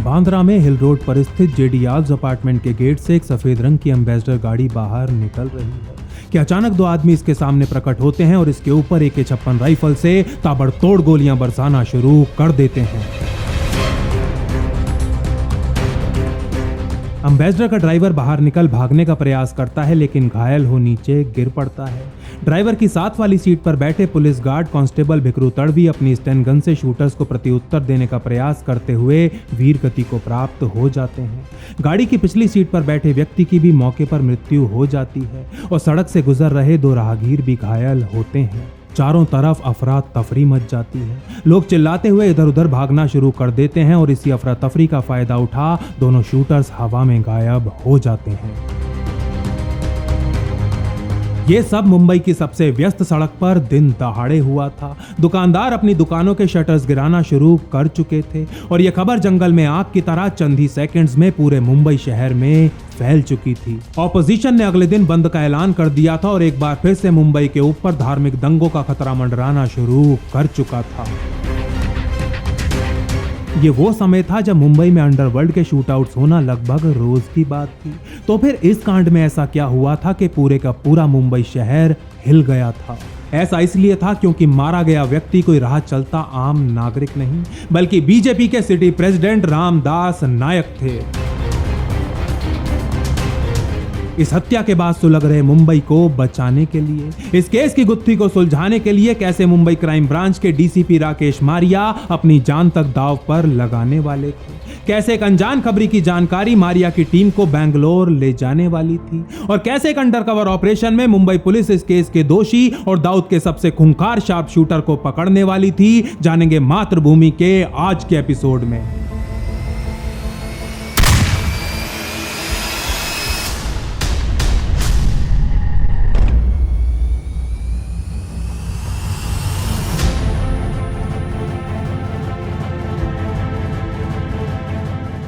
बांद्रा में हिल रोड पर स्थित जेडी आल्स अपार्टमेंट के गेट से एक सफेद रंग की एम्बेसडर गाड़ी बाहर निकल रही है कि अचानक दो आदमी इसके सामने प्रकट होते हैं और इसके ऊपर AK-56 राइफल से ताबड़तोड़ गोलियां बरसाना शुरू कर देते हैं। एम्बेसडर का ड्राइवर बाहर निकल भागने का प्रयास करता है लेकिन घायल हो नीचे गिर पड़ता है। ड्राइवर की साथ वाली सीट पर बैठे पुलिस गार्ड कांस्टेबल भिकरू तड़वी अपनी स्टेन गन से शूटर्स को प्रत्युत्तर देने का प्रयास करते हुए वीर गति को प्राप्त हो जाते हैं। गाड़ी की पिछली सीट पर बैठे व्यक्ति की भी मौके पर मृत्यु हो जाती है और सड़क से गुजर रहे दो राहगीर भी घायल होते हैं। चारों तरफ अफरा तफरी मच जाती है। लोग चिल्लाते हुए इधर उधर भागना शुरू कर देते हैं और इसी अफरा तफरी का फायदा उठा दोनों शूटर्स हवा में गायब हो जाते हैं। ये सब मुंबई की सबसे व्यस्त सड़क पर दिन दहाड़े हुआ था। दुकानदार अपनी दुकानों के शटर्स गिराना शुरू कर चुके थे और यह खबर जंगल में आग की तरह चंद ही सेकंड्स में पूरे मुंबई शहर में फैल चुकी थी। ऑपोजिशन ने अगले दिन बंद का ऐलान कर दिया था और एक बार फिर से मुंबई के ऊपर धार्मिक दंगों का खतरा मंडराना शुरू कर चुका था। ये वो समय था जब मुंबई में अंडरवर्ल्ड के शूटआउट्स होना लगभग रोज की बात थी। तो फिर इस कांड में ऐसा क्या हुआ था कि पूरे का पूरा मुंबई शहर हिल गया था? ऐसा इसलिए था क्योंकि मारा गया व्यक्ति कोई राह चलता आम नागरिक नहीं बल्कि बीजेपी के सिटी प्रेसिडेंट रामदास नायक थे। इस हत्या के बाद सुलग रहे मुंबई को बचाने के लिए, इस केस की गुत्थी को सुलझाने के लिए कैसे मुंबई क्राइम ब्रांच के डीसीपी राकेश मारिया अपनी जान तक दांव पर लगाने वाले थे, कैसे एक अनजान खबरी की जानकारी मारिया की टीम को बैंगलोर ले जाने वाली थी और कैसे एक अंडरकवर ऑपरेशन में मुंबई पुलिस इस केस के दोषी और दाऊद के सबसे खूंखार शार्प शूटर को पकड़ने वाली थी। जानेंगे मातृभूमि के आज के एपिसोड में।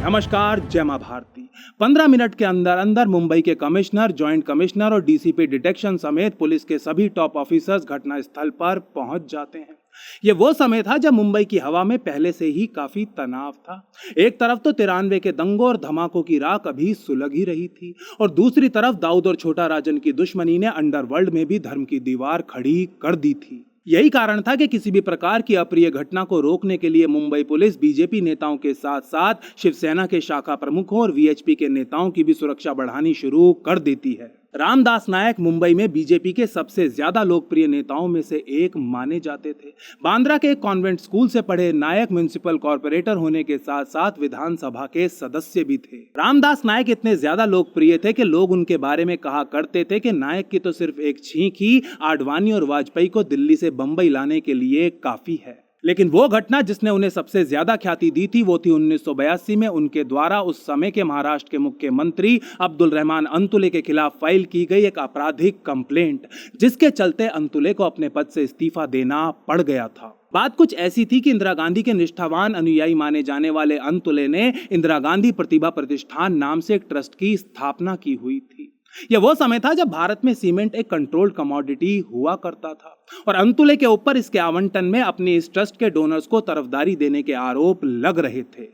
नमस्कार, जय मां भारती। 15 मिनट के अंदर अंदर मुंबई के कमिश्नर, जॉइंट कमिश्नर और डीसीपी डिटेक्शन समेत पुलिस के सभी टॉप ऑफिसर्स घटनास्थल पर पहुंच जाते हैं। ये वो समय था जब मुंबई की हवा में पहले से ही काफी तनाव था। एक तरफ तो 93 के दंगों और धमाकों की राख अभी सुलग ही रही थी और दूसरी तरफ दाऊद और छोटा राजन की दुश्मनी ने अंडरवर्ल्ड में भी धर्म की दीवार खड़ी कर दी थी। यही कारण था कि किसी भी प्रकार की अप्रिय घटना को रोकने के लिए मुंबई पुलिस बीजेपी नेताओं के साथ साथ शिवसेना के शाखा प्रमुखों और वीएचपी के नेताओं की भी सुरक्षा बढ़ानी शुरू कर देती है। रामदास नायक मुंबई में बीजेपी के सबसे ज्यादा लोकप्रिय नेताओं में से एक माने जाते थे। बांद्रा के एक कॉन्वेंट स्कूल से पढ़े नायक म्युनिसिपल कॉर्पोरेटर होने के साथ साथ विधानसभा के सदस्य भी थे। रामदास नायक इतने ज्यादा लोकप्रिय थे कि लोग उनके बारे में कहा करते थे कि नायक की तो सिर्फ एक छींक ही आडवाणी और वाजपेयी को दिल्ली से बंबई लाने के लिए काफी है। लेकिन वो घटना जिसने उन्हें सबसे ज्यादा ख्याति दी थी वो थी 1982 में उनके द्वारा उस समय के महाराष्ट्र के मुख्यमंत्री अब्दुल रहमान अंतुले के खिलाफ फाइल की गई एक आपराधिक कंप्लेंट, जिसके चलते अंतुले को अपने पद से इस्तीफा देना पड़ गया था। बात कुछ ऐसी थी कि इंदिरा गांधी के निष्ठावान अनुयायी माने जाने वाले अंतुले ने इंदिरा गांधी प्रतिभा प्रतिष्ठान नाम से एक ट्रस्ट की स्थापना की हुई थी। यह वो समय था जब भारत में सीमेंट एक कंट्रोल्ड कमोडिटी हुआ करता था और अंतुले के ऊपर इसके आवंटन में अपने इस ट्रस्ट के डोनर्स को तरफदारी देने के आरोप लग रहे थे।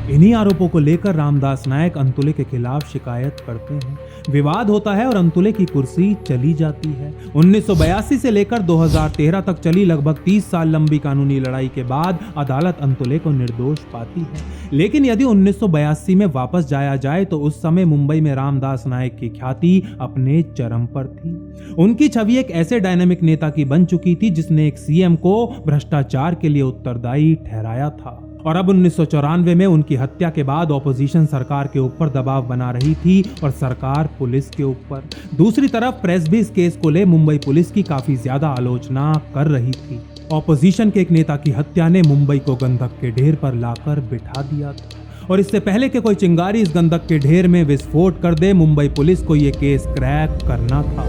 इन्हीं आरोपों को लेकर रामदास नायक अंतुले के खिलाफ शिकायत करते हैं। विवाद होता है और अंतुले की कुर्सी चली जाती है। 1982 से लेकर 2013 तक चली लगभग 30 साल लंबी कानूनी लड़ाई के बाद अदालत अंतुले को निर्दोष पाती है। लेकिन यदि 1982 में वापस जाया जाए तो उस समय मुंबई में रामदास नायक की ख्याति अपने चरम पर थी। उनकी छवि एक ऐसे डायनामिक नेता की बन चुकी थी जिसने एक सीएम को भ्रष्टाचार के लिए उत्तरदायी ठहराया था और अब 1994 में उनकी हत्या के बाद ऑपोजिशन सरकार के ऊपर दबाव बना रही थी और सरकार पुलिस के ऊपर। दूसरी तरफ प्रेस भी इस केस को ले मुंबई पुलिस की काफी ज्यादा आलोचना कर रही थी। ऑपोजिशन के एक नेता की हत्या ने मुंबई को गंधक के ढेर पर लाकर बिठा दिया था और इससे पहले कि कोई चिंगारी इस गंधक के ढेर में विस्फोट कर दे, मुंबई पुलिस को यह केस क्रैक करना था।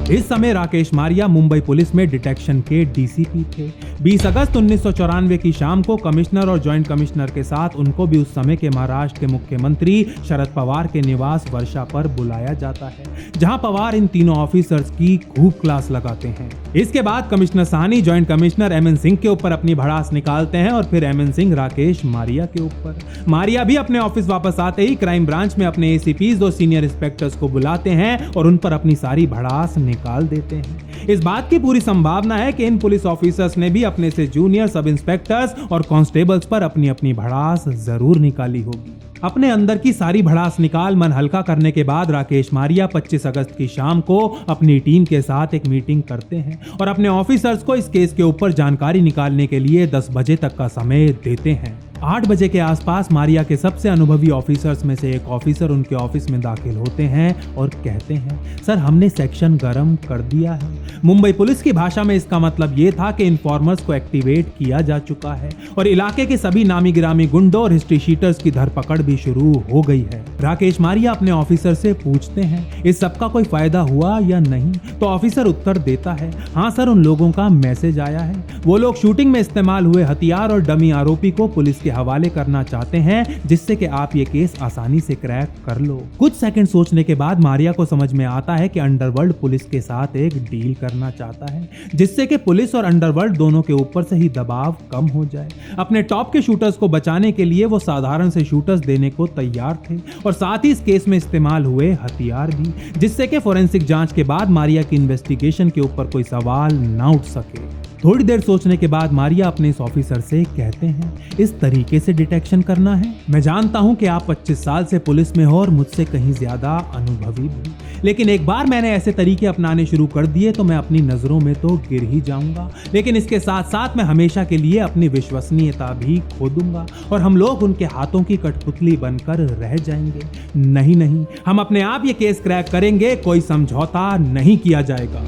इस समय राकेश मारिया मुंबई पुलिस में डिटेक्शन के डीसीपी थे। 20 अगस्त 1994 की शाम को कमिश्नर और जॉइंट कमिश्नर के साथ उनको भी उस समय के महाराष्ट्र के मुख्यमंत्री शरद पवार के निवास वर्षा पर बुलाया जाता है, जहां पवार इन तीनों ऑफिसर्स की खूब क्लास लगाते हैं। इसके बाद commissioner Sahni joint commissioner MN Singh के ऊपर अपनी भड़ास निकालते हैं और फिर एमएन सिंह राकेश मारिया के ऊपर। मारिया भी अपने ऑफिस वापस आते ही क्राइम ब्रांच में अपने एसीपीज और सीनियर इंस्पेक्टर्स को बुलाते हैं और उन पर अपनी सारी भड़ास निकाल देते हैं। इस बात की पूरी संभावना है कि इन पुलिस ऑफिसर्स ने भी अपने से जूनियर सब इंस्पेक्टर्स और कांस्टेबल्स पर अपनी अपनी भड़ास जरूर निकाली होगी। अपने अंदर की सारी भड़ास निकाल मन हल्का करने के बाद राकेश मारिया 25 अगस्त की शाम को अपनी टीम के साथ एक मीटिंग करते हैं और अपने ऑफिसर्स को इस केस के ऊपर जानकारी निकालने के लिए 10 बजे तक का समय देते हैं। 8 बजे के आसपास मारिया के सबसे अनुभवी ऑफिसर्स में से एक ऑफिसर उनके ऑफिस में दाखिल होते हैं और कहते हैं, सर हमने सेक्शन गरम कर दिया है। मुंबई पुलिस की भाषा में इसका मतलब ये था कि इन्फॉर्मर्स को एक्टिवेट किया जा चुका है और इलाके के सभी नामी गिरामी गुंडों और हिस्ट्री शीटर्स की धरपकड़ भी शुरू हो गई है। राकेश मारिया अपने ऑफिसर से पूछते हैं, इस सब का कोई फायदा हुआ या नहीं? तो ऑफिसर उत्तर देता है, हाँ सर, उन लोगों का मैसेज आया है। वो लोग शूटिंग में इस्तेमाल हुए हथियार और डमी आरोपी को पुलिस के हवाले करना चाहते हैं, जिससे कि आप ये केस आसानी से क्रैक कर लो। कुछ सेकंड सोचने के बाद मारिया को समझ में आता है कि अंडरवर्ल्ड पुलिस के साथ एक डील करना चाहता है, जिससे कि पुलिस और अंडरवर्ल्ड दोनों के ऊपर से ही दबाव कम हो जाए। अपने टॉप के शूटर्स को बचाने के लिए वो साधारण से शूटर्स देने को तैयार थे और साथ ही इस केस में इस्तेमाल हुए हथियार भी, जिससे कि फोरेंसिक जांच के बाद मारिया की इन्वेस्टिगेशन के ऊपर कोई सवाल ना उठ सके। थोड़ी देर सोचने के बाद मारिया अपने इस ऑफिसर से कहते हैं, इस तरीके से डिटेक्शन करना है? मैं जानता हूं कि आप 25 साल से पुलिस में हो और मुझसे कहीं ज्यादा अनुभवी भी, लेकिन एक बार मैंने ऐसे तरीके अपनाने शुरू कर दिए तो मैं अपनी नजरों में तो गिर ही जाऊंगा, लेकिन इसके साथ साथ मैं हमेशा के लिए अपनी विश्वसनीयता भी खो दूंगा और हम लोग उनके हाथों की कठपुतली बनकर रह जाएंगे। नहीं नहीं, हम अपने आप ये केस क्रैक करेंगे, कोई समझौता नहीं किया जाएगा।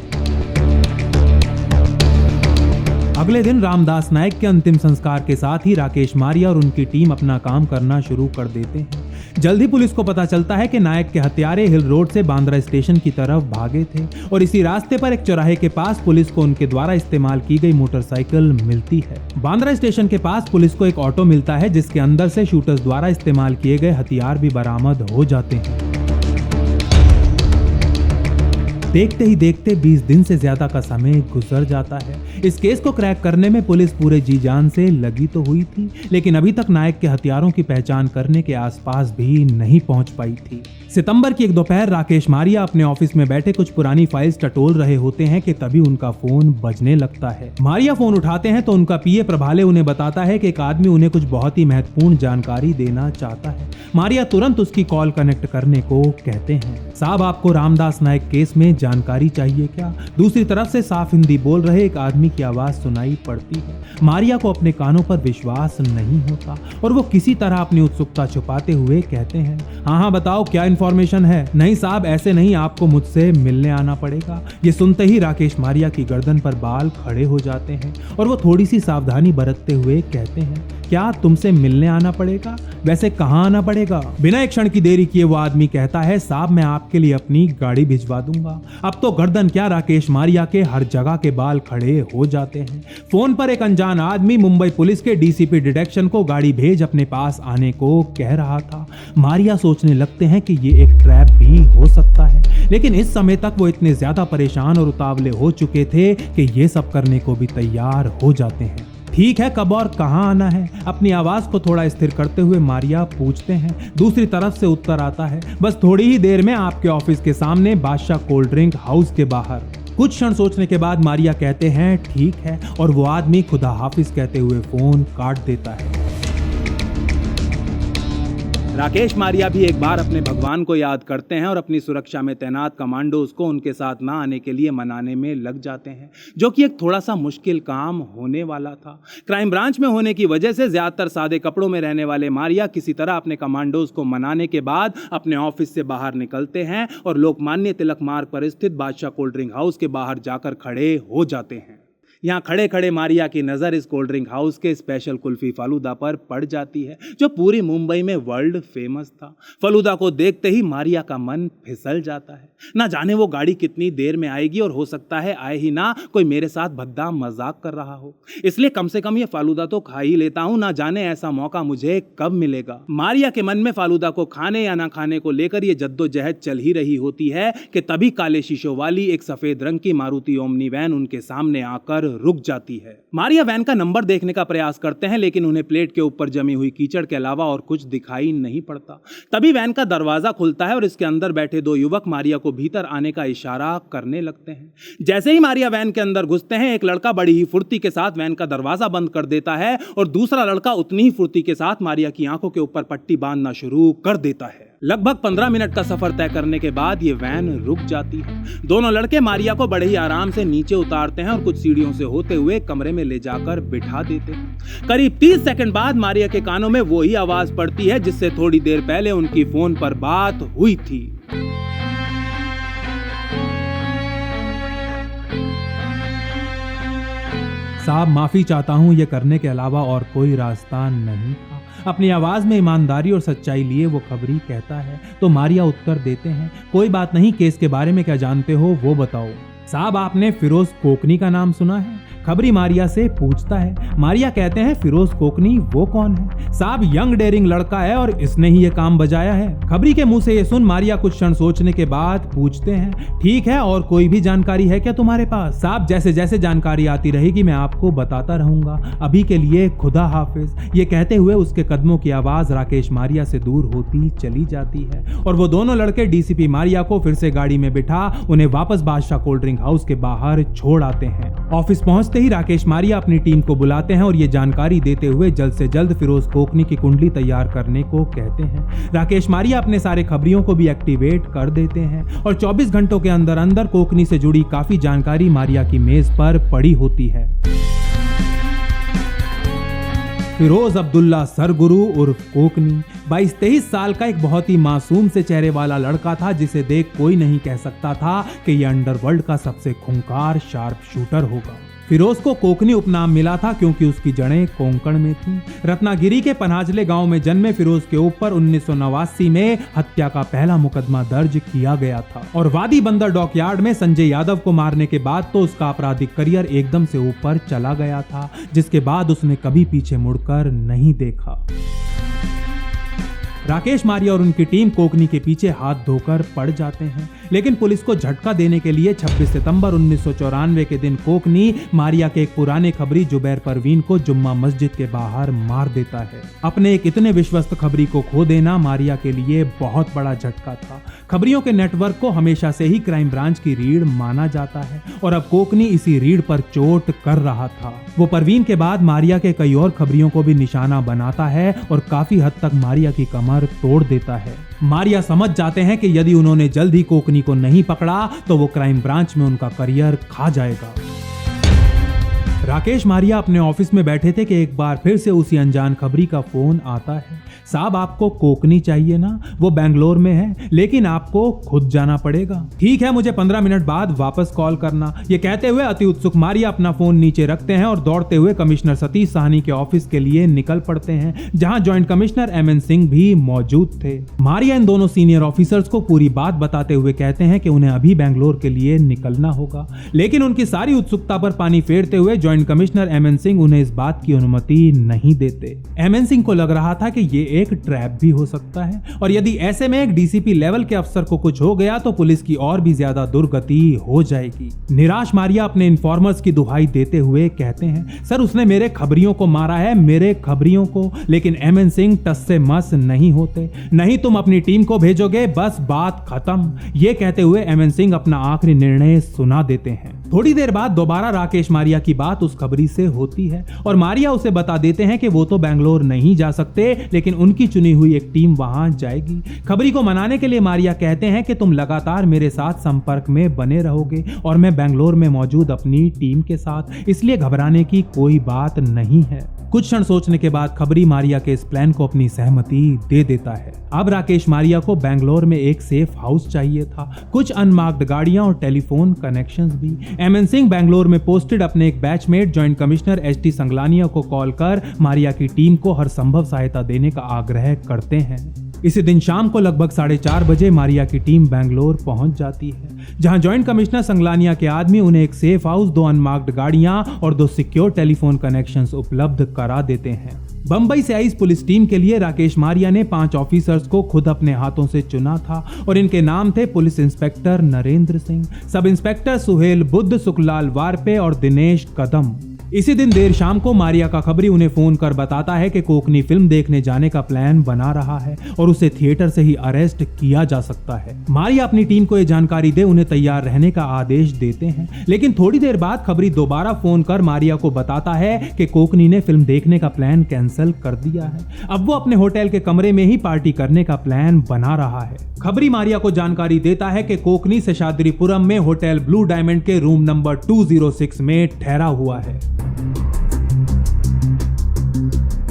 अगले दिन रामदास नायक के अंतिम संस्कार के साथ ही राकेश मारिया और उनकी टीम अपना काम करना शुरू कर देते हैं। जल्द ही पुलिस को पता चलता है कि नायक के हत्यारे हिल रोड से बांद्रा स्टेशन की तरफ भागे थे और इसी रास्ते पर एक चौराहे के पास पुलिस को उनके द्वारा इस्तेमाल की गई मोटरसाइकिल मिलती है। बांद्रा स्टेशन के पास पुलिस को एक ऑटो मिलता है, जिसके अंदर से शूटर्स द्वारा इस्तेमाल किए गए हथियार भी बरामद हो जाते हैं। देखते ही देखते 20 दिन से ज्यादा का समय गुजर जाता है। इस केस को क्रैक करने में पुलिस पूरे जी जान से लगी तो हुई थी, लेकिन अभी तक नायक के हथियारों की पहचान करने के आसपास भी नहीं पहुंच पाई थी। सितंबर की एक दोपहर राकेश मारिया अपने ऑफिस में बैठे कुछ पुरानी फाइल्स टटोल रहे होते हैं कि तभी उनका फोन बजने लगता है। मारिया फोन उठाते हैं तो उनका पीए प्रभाले उन्हें बताता है कि एक आदमी उन्हें कुछ बहुत ही महत्वपूर्ण जानकारी देना चाहता है। मारिया तुरंत उसकी कॉल कनेक्ट करने को कहते हैं। साहब, आपको रामदास नायक केस में जानकारी चाहिए क्या? दूसरी तरफ से साफ हिंदी बोल रहे एक आदमी की आवाज सुनाई पड़ती है। मारिया को अपने कानों पर विश्वास नहीं होता और वो किसी तरह अपनी उत्सुकता छुपाते हुए कहते हैं, हाँ हाँ बताओ, क्या इन्फॉर्मेशन है? नहीं साहब, ऐसे नहीं, आपको मुझसे मिलने आना पड़ेगा। ये सुनते ही राकेश मारिया की गर्दन पर बाल खड़े हो जाते हैं और वो थोड़ी सी सावधानी बरतते हुए कहते हैं, क्या तुमसे मिलने आना पड़ेगा? वैसे कहाँ आना पड़ेगा? बिना एक क्षण की देरी किए वो आदमी कहता है, साहब मैं आपके लिए अपनी गाड़ी भिजवा दूंगा। अब तो गर्दन क्या, राकेश मारिया के हर जगह के बाल खड़े हो जाते हैं। फोन पर एक अनजान आदमी मुंबई पुलिस के डीसीपी डिटेक्शन को गाड़ी भेज अपने पास आने को कह रहा था। मारिया सोचने लगते हैं कि ये एक ट्रैप भी हो सकता है, लेकिन इस समय तक वो इतने ज्यादा परेशान और उतावले हो चुके थे कि ये सब करने को भी तैयार हो जाते हैं। ठीक है, कब और कहां आना है? अपनी आवाज को थोड़ा स्थिर करते हुए मारिया पूछते हैं। दूसरी तरफ से उत्तर आता है, बस थोड़ी ही देर में आपके ऑफिस के सामने बादशाह कोल्ड ड्रिंक हाउस के बाहर। कुछ क्षण सोचने के बाद मारिया कहते हैं, ठीक है, और वो आदमी खुदा हाफिज कहते हुए फोन काट देता है। राकेश मारिया भी एक बार अपने भगवान को याद करते हैं और अपनी सुरक्षा में तैनात कमांडोज को उनके साथ ना आने के लिए मनाने में लग जाते हैं, जो कि एक थोड़ा सा मुश्किल काम होने वाला था। क्राइम ब्रांच में होने की वजह से ज्यादातर सादे कपड़ों में रहने वाले मारिया किसी तरह अपने कमांडोज को मनाने के बाद अपने ऑफिस से बाहर निकलते हैं और लोकमान्य तिलक मार्ग पर स्थित बादशाह कोल्ड ड्रिंक हाउस के बाहर जाकर खड़े हो जाते हैं। यहाँ खड़े खड़े मारिया की नज़र इस कोल्ड ड्रिंक हाउस के स्पेशल कुल्फी फालूदा पर पड़ जाती है जो पूरी मुंबई में वर्ल्ड फेमस था। फालूदा को देखते ही मारिया का मन फिसल जाता है। ना जाने वो गाड़ी कितनी देर में आएगी और हो सकता है आए ही ना, कोई मेरे साथ भद्दा मजाक कर रहा हो, इसलिए कम से कम ये फालूदा तो खा ही लेता हूँ, ना जाने ऐसा मौका मुझे कब मिलेगा। मारिया के मन में फालूदा को खाने या ना खाने को लेकर ये जद्दोजहद चल ही रही होती है कि तभी काले शीशों वाली एक सफेद रंग की मारुति ओमनी वैन उनके सामने आकर रुक जाती है। मारिया वैन का नंबर देखने का प्रयास करते हैं लेकिन उन्हें प्लेट के ऊपर जमी हुई कीचड़ के अलावा और कुछ दिखाई नहीं पड़ता। तभी वैन का दरवाजा खुलता है और इसके अंदर बैठे दो युवक मारिया को भीतर आने का इशारा करने लगते हैं। जैसे ही मारिया वैन के अंदर घुसते हैं, एक लड़का बड़ी ही फुर्ती के साथ वैन का दरवाजा बंद कर देता है और दूसरा लड़का उतनी ही फुर्ती के साथ मारिया की आंखों के ऊपर पट्टी बांधना शुरू कर देता है। लगभग 15 मिनट का सफर तय करने के बाद ये वैन रुक जाती है। दोनों लड़के मारिया को बड़े ही आराम से नीचे उतारते हैं और कुछ सीढ़ियों से होते हुए कमरे में ले जाकर बिठा देते हैं। करीब 30 सेकंड बाद मारिया के कानों में वही आवाज पड़ती है जिससे थोड़ी देर पहले उनकी फोन पर बात हुई थी। साहब, माफी चाहता हूं, ये करने के अलावा और कोई रास्ता नहीं था। अपनी आवाज में ईमानदारी और सच्चाई लिए वो खबरी कहता है तो मारिया उत्तर देते हैं, कोई बात नहीं, केस के बारे में क्या जानते हो वो बताओ। साहब, आपने फिरोज कोकनी का नाम सुना है? खबरी मारिया से पूछता है। मारिया कहते हैं, फिरोज कोकनी वो कौन है? साहब, यंग डेयरिंग लड़का है और इसने ही ये काम बजाया है। खबरी के मुंह से ये सुन मारिया कुछ क्षण सोचने के बाद पूछते हैं, ठीक है, और कोई भी जानकारी है क्या तुम्हारे पास? साहब, जैसे जैसे जानकारी आती रहेगी मैं आपको बताता रहूंगा, अभी के लिए खुदा हाफिज। ये कहते हुए उसके कदमों की आवाज राकेश मारिया से दूर होती चली जाती है और वो दोनों लड़के डीसीपी मारिया को फिर से गाड़ी में बिठा उन्हें वापस बादशाह कोल्ड ड्रिंक हाउस के बाहर छोड़ आते हैं। ऑफिस पहुंचते ही राकेश मारिया अपनी टीम को बुलाते हैं और ये जानकारी देते हुए जल्द से जल्द फिरोज कोकनी की कुंडली तैयार करने को कहते हैं। राकेश मारिया अपने सारे खबरियों को भी एक्टिवेट कर देते हैं और 24 घंटों के अंदर अंदर कोकनी से जुड़ी काफी जानकारी मारिया की मेज पर पड़ी होती है। फिरोज अब्दुल्ला सरगुरु उर्फ कोकनी 22-23 साल का एक बहुत ही मासूम से चेहरे वाला लड़का था जिसे देख कोई नहीं कह सकता था कि यह अंडरवर्ल्ड का सबसे खूंखार शार्प शूटर होगा। फिरोज को कोकनी उपनाम मिला था क्योंकि उसकी जड़ें कोंकण में थीं। रत्नागिरी के पनाजले गांव में जन्मे फिरोज के ऊपर 1989 में हत्या का पहला मुकदमा दर्ज किया गया था और वादी बंदर डॉकयार्ड में संजय यादव को मारने के बाद तो उसका आपराधिक करियर एकदम से ऊपर चला गया था, जिसके बाद उसने कभी पीछे मुड़कर नहीं देखा। राकेश मारिया और उनकी टीम कोकनी के पीछे हाथ धोकर पड़ जाते हैं, लेकिन पुलिस को झटका देने के लिए 26 सितंबर 1994 के दिन कोकनी मारिया के एक पुराने खबरी जुबैर परवीन को जुम्मा मस्जिद के बाहर मार देता है। अपने एक इतने विश्वस्त खबरी को खो देना मारिया के लिए बहुत बड़ा झटका था। खबरियों के नेटवर्क को हमेशा से ही क्राइम ब्रांच की रीढ़ माना जाता है और अब कोकनी इसी रीढ़ पर चोट कर रहा था। वो परवीन के बाद मारिया के कई और खबरियों को भी निशाना बनाता है और काफी हद तक मारिया की कमर तोड़ देता है। मारिया समझ जाते हैं कि यदि उन्होंने जल्द ही कोकनी को नहीं पकड़ा तो वो क्राइम ब्रांच में उनका करियर खा जाएगा। राकेश मारिया अपने ऑफिस में बैठे थे कि एक बार फिर से उसी अनजान खबरी का फोन आता है। साहब, आपको कोकनी चाहिए ना? वो बेंगलोर में है, लेकिन आपको खुद जाना पड़ेगा। ठीक है, मुझे 15 मिनट बाद वापस कॉल करना। ये कहते हुए अति उत्सुक मारिया अपना फोन नीचे रखते हैं और दौड़ते हुए कमिश्नर सतीश साहनी के ऑफिस के लिए निकल पड़ते हैं, जहां ज्वाइंट कमिश्नर एमएन सिंह भी मौजूद थे। मारिया इन दोनों सीनियर ऑफिसर्स को पूरी बात बताते हुए कहते हैं कि उन्हें अभी बेंगलोर के लिए निकलना होगा, लेकिन उनकी सारी उत्सुकता पर पानी फेरते हुए ज्वाइंट कमिश्नर एमएन सिंह उन्हें इस बात की अनुमति नहीं देते। एमएन सिंह को लग रहा था कि ये एक ट्रैप भी हो सकता है और यदि ऐसे में एक डीसीपी लेवल के अफसर को कुछ हो गया तो पुलिस की और भी ज्यादा दुर्गति हो जाएगी। निराश मारिया अपने इन्फॉर्मर्स की दुहाई देते हुए कहते हैं, सर, उसने मेरे खबरियों को मारा है, मेरे खबरियों को। लेकिन एमएन सिंह टस से मस नहीं होते। नहीं, तुम अपनी टीम को भेजोगे, बस बात खत्म। ये कहते हुए एमएन सिंह अपना आखिरी निर्णय सुना देते हैं। थोड़ी देर बाद दोबारा राकेश मारिया की बात उस खबरी से होती है और मारिया उसे बता देते हैं कि वो तो बेंगलोर नहीं जा सकते, लेकिन उनकी चुनी हुई एक टीम वहां जाएगी। खबरी को मनाने के लिए मारिया कहते हैं कि तुम लगातार मेरे साथ संपर्क में बने रहोगे और मैं बेंगलोर में मौजूद अपनी टीम के साथ, इसलिए घबराने की कोई बात नहीं है। कुछ क्षण सोचने के बाद खबरी मारिया के इस प्लान को अपनी सहमति दे देता है। अब राकेश मारिया को बेंगलोर में एक सेफ हाउस चाहिए था, कुछ अनमार्क्ड गाड़ियां और टेलीफोन कनेक्शंस भी। एमएन सिंह बेंगलोर में पोस्टेड अपने एक बैचमेट जॉइंट कमिश्नर एचटी संगलानिया को कॉल कर मारिया की टीम को हर संभव सहायता देने का आग्रह करते हैं। इसी दिन शाम को लगभग 4:30 बजे मारिया की टीम बेंगलोर पहुंच जाती है, जहां जॉइंट कमिश्नर संगलानिया के आदमी उन्हें एक सेफ हाउस, 2 अनमार्क्ड गाड़ियां और 2 सिक्योर टेलीफोन कनेक्शंस उपलब्ध करा देते हैं। बंबई से आई इस पुलिस टीम के लिए राकेश मारिया ने 5 ऑफिसर्स को खुद अपने हाथों से चुना था और इनके नाम थे पुलिस इंस्पेक्टर नरेंद्र सिंह, सब इंस्पेक्टर सुहेल बुद्ध, सुखलाल वारपे और दिनेश कदम। इसी दिन देर शाम को मारिया का खबरी उन्हें फोन कर बताता है कि कोकनी फिल्म देखने जाने का प्लान बना रहा है और उसे थिएटर से ही अरेस्ट किया जा सकता है। मारिया अपनी टीम को यह जानकारी दे उन्हें तैयार रहने का आदेश देते हैं, लेकिन थोड़ी देर बाद खबरी दोबारा फोन कर मारिया को बताता है कि कोकनी ने फिल्म देखने का प्लान कैंसिल कर दिया है। अब वो अपने होटल के कमरे में ही पार्टी करने का प्लान बना रहा है। खबरी मारिया को जानकारी देता है कि कोकनी शेषाद्रीपुरम में होटल ब्लू डायमंड के रूम नंबर 206 में ठहरा हुआ है।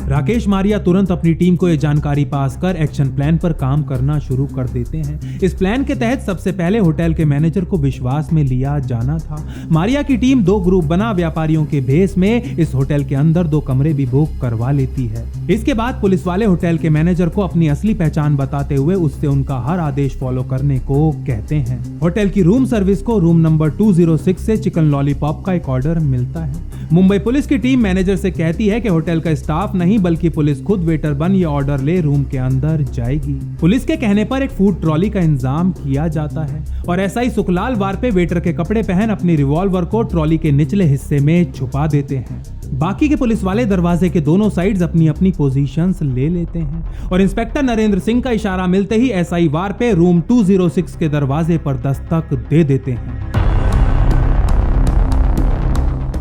राकेश मारिया तुरंत अपनी टीम को यह जानकारी पास कर एक्शन प्लान पर काम करना शुरू कर देते हैं। इस प्लान के तहत सबसे पहले होटल के मैनेजर को विश्वास में लिया जाना था। मारिया की टीम 2 ग्रुप बना व्यापारियों के भेष में इस होटल के अंदर 2 कमरे भी बुक करवा लेती है। इसके बाद पुलिस वाले होटल के मैनेजर को अपनी असली पहचान बताते हुए उससे उनका हर आदेश फॉलो करने को कहते हैं। होटल की रूम सर्विस को रूम नंबर 206 से चिकन लॉलीपॉप का एक ऑर्डर मिलता है। मुंबई पुलिस की टीम मैनेजर से कहती है कि होटल का स्टाफ नहीं बल्कि पुलिस खुद वेटर बन ये ऑर्डर ले रूम के अंदर जाएगी। पुलिस के कहने पर एक फूड ट्रॉली का इंतजाम किया जाता है और ऐसा ही सुखलाल वारपे वेटर के कपड़े पहन अपनी रिवॉल्वर को ट्रॉली के निचले हिस्से में छुपा देते हैं। बाकी के पुलिस वाले दरवाजे के दोनों साइड्स अपनी अपनी पोजीशंस ले लेते हैं और इंस्पेक्टर नरेंद्र सिंह का इशारा मिलते ही एसआई वारपे रूम 206 के दरवाजे पर दस्तक दे देते हैं।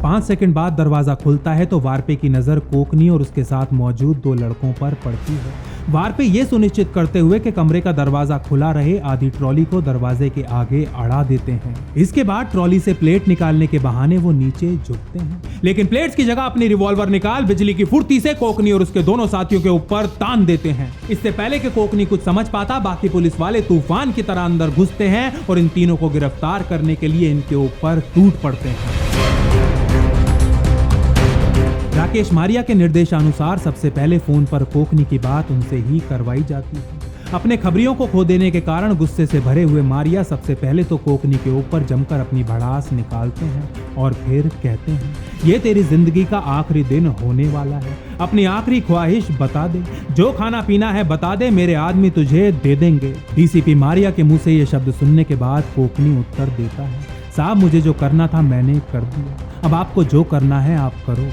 5 सेकंड बाद दरवाजा खुलता है तो वारपे की नजर कोकनी और उसके साथ मौजूद 2 लड़कों पर पड़ती है। वारपे ये सुनिश्चित करते हुए कि कमरे का दरवाजा खुला रहे आधी ट्रॉली को दरवाजे के आगे अड़ा देते हैं। इसके बाद ट्रॉली से प्लेट निकालने के बहाने वो नीचे झुकते हैं, लेकिन प्लेट्स की जगह अपनी रिवॉल्वर निकाल बिजली की फुर्ती से कोकनी और उसके दोनों साथियों के ऊपर तान देते हैं। इससे पहले कि कोकनी कुछ समझ पाता, बाकी पुलिस वाले तूफान की तरह अंदर घुसते हैं और इन तीनों को गिरफ्तार करने के लिए इनके ऊपर टूट पड़ते हैं। राकेश मारिया के निर्देशानुसार सबसे पहले फोन पर कोकनी की बात उनसे ही करवाई जाती है। अपने खबरियों को खो देने के कारण गुस्से से भरे हुए मारिया सबसे पहले तो कोकनी के ऊपर जमकर अपनी भड़ास निकालते हैं और फिर कहते हैं, ये तेरी जिंदगी का आखिरी दिन होने वाला है, अपनी आखिरी ख्वाहिश बता दे, जो खाना पीना है बता दे, मेरे आदमी तुझे दे देंगे। डीसीपी मारिया के मुंह से ये शब्द सुनने के बाद कोकनी उत्तर देता है, साहब मुझे जो करना था मैंने कर दिया, अब आपको जो करना है आप करो।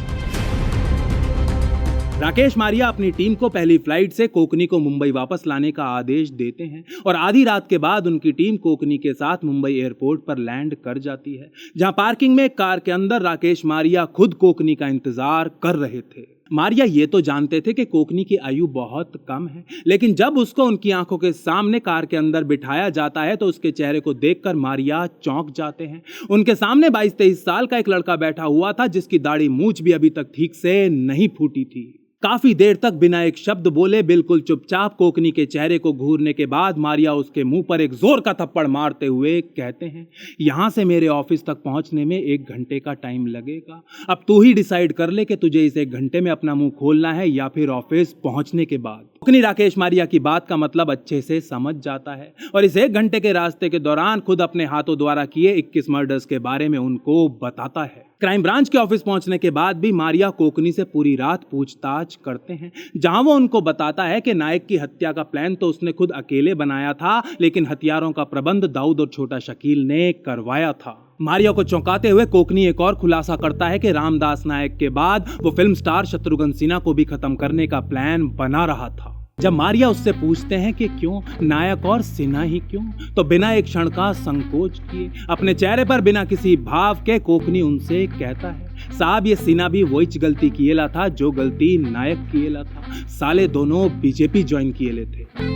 राकेश मारिया अपनी टीम को पहली फ्लाइट से कोकनी को मुंबई वापस लाने का आदेश देते हैं और आधी रात के बाद उनकी टीम कोकनी के साथ मुंबई एयरपोर्ट पर लैंड कर जाती है, जहां पार्किंग में एक कार के अंदर राकेश मारिया खुद कोकनी का इंतजार कर रहे थे। मारिया ये तो जानते थे कि कोकनी की आयु बहुत कम है, लेकिन जब उसको उनकी आंखों के सामने कार के अंदर बिठाया जाता है तो उसके चेहरे को देखकर मारिया चौंक जाते हैं। उनके सामने 22-23 साल का एक लड़का बैठा हुआ था जिसकी दाढ़ी मूंछ भी अभी तक ठीक से नहीं फूटी थी। काफी देर तक बिना एक शब्द बोले बिल्कुल चुपचाप कोकनी के चेहरे को घूरने के बाद मारिया उसके मुंह पर एक जोर का थप्पड़ मारते हुए कहते हैं, यहां से मेरे ऑफिस तक पहुंचने में 1 घंटे का टाइम लगेगा, अब तू ही डिसाइड कर ले कि तुझे इस 1 घंटे में अपना मुंह खोलना है या फिर ऑफिस पहुंचने के बाद। कोकनी राकेश मारिया की बात का मतलब अच्छे से समझ जाता है और इस 1 घंटे के रास्ते के दौरान खुद अपने हाथों द्वारा किए 21 मर्डर्स के बारे में उनको बताता है। क्राइम ब्रांच के ऑफिस पहुंचने के बाद भी मारिया कोकनी से पूरी रात पूछताछ करते हैं, जहां वो उनको बताता है कि नायक की हत्या का प्लान तो उसने खुद अकेले बनाया था, लेकिन हथियारों का प्रबंध दाऊद और छोटा शकील ने करवाया था। मारिया को चौंकाते हुए कोकनी एक और खुलासा करता है कि रामदास नायक के बाद वो फिल्म स्टार शत्रुघ्न सिन्हा को भी खत्म करने का प्लान बना रहा था। जब मारिया उससे पूछते हैं कि क्यों, नायक और सिन्हा ही क्यों, तो बिना एक क्षण का संकोच किए, अपने चेहरे पर बिना किसी भाव के कोकनी उनसे कहता है, साहब ये सिन्हा भी वही गलती किएला था जो गलती नायक किएला था, साले दोनों बीजेपी ज्वाइन किएले थे।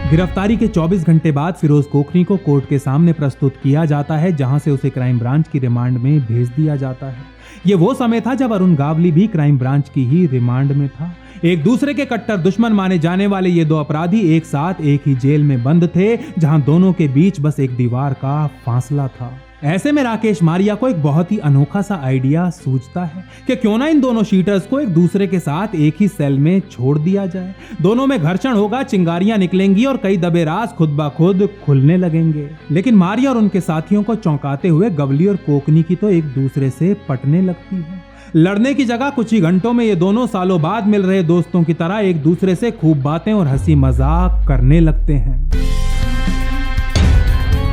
गिरफ्तारी के 24 घंटे बाद फिरोज कोकनी को कोर्ट के सामने प्रस्तुत किया जाता है, जहां से उसे क्राइम ब्रांच की रिमांड में भेज दिया जाता है। ये वो समय था जब अरुण गावली भी क्राइम ब्रांच की ही रिमांड में था। एक दूसरे के कट्टर दुश्मन माने जाने वाले ये दो अपराधी एक साथ एक ही जेल में बंद थे, जहां दोनों के बीच बस एक दीवार का फासला था। ऐसे में राकेश मारिया को एक बहुत ही अनोखा सा आइडिया सूझता है कि क्यों ना इन दोनों शीटर्स को एक दूसरे के साथ एक ही सेल में छोड़ दिया जाए। दोनों में घर्षण होगा, चिंगारियां निकलेंगी और कई दबे राज खुद ब खुद खुलने लगेंगे। लेकिन मारिया और उनके साथियों को चौंकाते हुए गवली और कोकनी की तो एक दूसरे से पटने लगती है। लड़ने की जगह कुछ ही घंटों में ये दोनों सालों बाद मिल रहे दोस्तों की तरह एक दूसरे से खूब बातें और हंसी मजाक करने लगते हैं।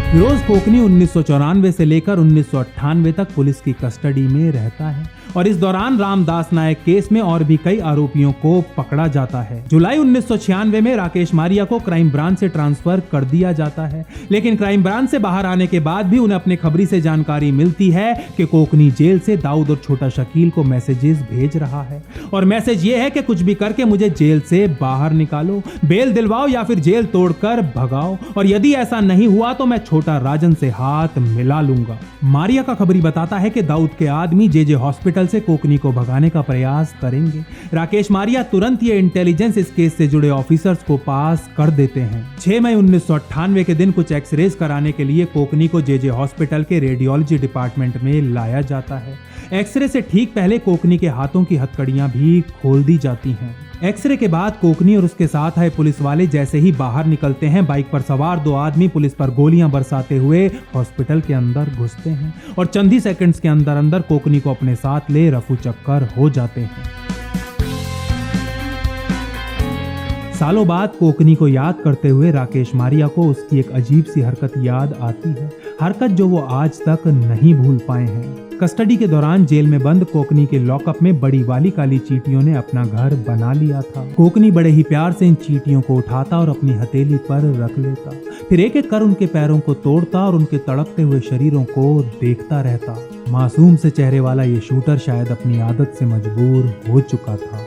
फिरोज कोकनी 1994 से लेकर 1998 तक पुलिस की कस्टडी में रहता है और इस दौरान रामदास नायक केस में और भी कई आरोपियों को पकड़ा जाता है। जुलाई 1996 में राकेश मारिया को क्राइम ब्रांच से ट्रांसफर कर दिया जाता है, लेकिन क्राइम ब्रांच से बाहर आने के बाद भी उन्हें अपने खबरी से जानकारी मिलती है कि कोकनी जेल से दाऊद और छोटा शकील को मैसेजेस भेज रहा है और मैसेज ये है कि कुछ भी करके मुझे जेल से बाहर निकालो, बेल दिलवाओ या फिर जेल तोड़कर भगाओ, और यदि ऐसा नहीं हुआ तो मैं छोटा राजन से हाथ मिला लूंगा। मारिया का खबरी बताता है कि दाऊद के आदमी जेजे हॉस्पिटल से कोकनी को भगाने का प्रयास करेंगे। राकेश मारिया तुरंत ये इंटेलिजेंस इस केस से जुड़े ऑफिसर्स को पास कर देते हैं। 6 मई 1998 के दिन कुछ एक्सरेज कराने के लिए कोकनी को जेजे हॉस्पिटल के रेडियोलॉजी डिपार्टमेंट में लाया जाता है। एक्सरे से ठीक पहले कोकनी के हाथों की हथकड़ियां भी खोल दी जाती हैं। एक्सरे के बाद कोकनी और उसके साथ आए पुलिस वाले जैसे ही बाहर निकलते हैं, बाइक पर सवार दो आदमी पुलिस पर गोलियां बरसाते हुए हॉस्पिटल के अंदर घुसते हैं और चंद ही सेकंड्स के अंदर अंदर कोकनी को अपने साथ ले रफू चक्कर हो जाते हैं। सालों बाद कोकनी को याद करते हुए राकेश मारिया को उसकी एक अजीब सी हरकत याद आती है, हरकत जो वो आज तक नहीं भूल पाए हैं। कस्टडी के दौरान जेल में बंद कोकनी के लॉकअप में बड़ी वाली काली चींटियों ने अपना घर बना लिया था। कोकनी बड़े ही प्यार से इन चींटियों को उठाता और अपनी हथेली पर रख लेता, फिर एक एक कर उनके पैरों को तोड़ता और उनके तड़पते हुए शरीरों को देखता रहता। मासूम से चेहरे वाला ये शूटर शायद अपनी आदत से मजबूर हो चुका था।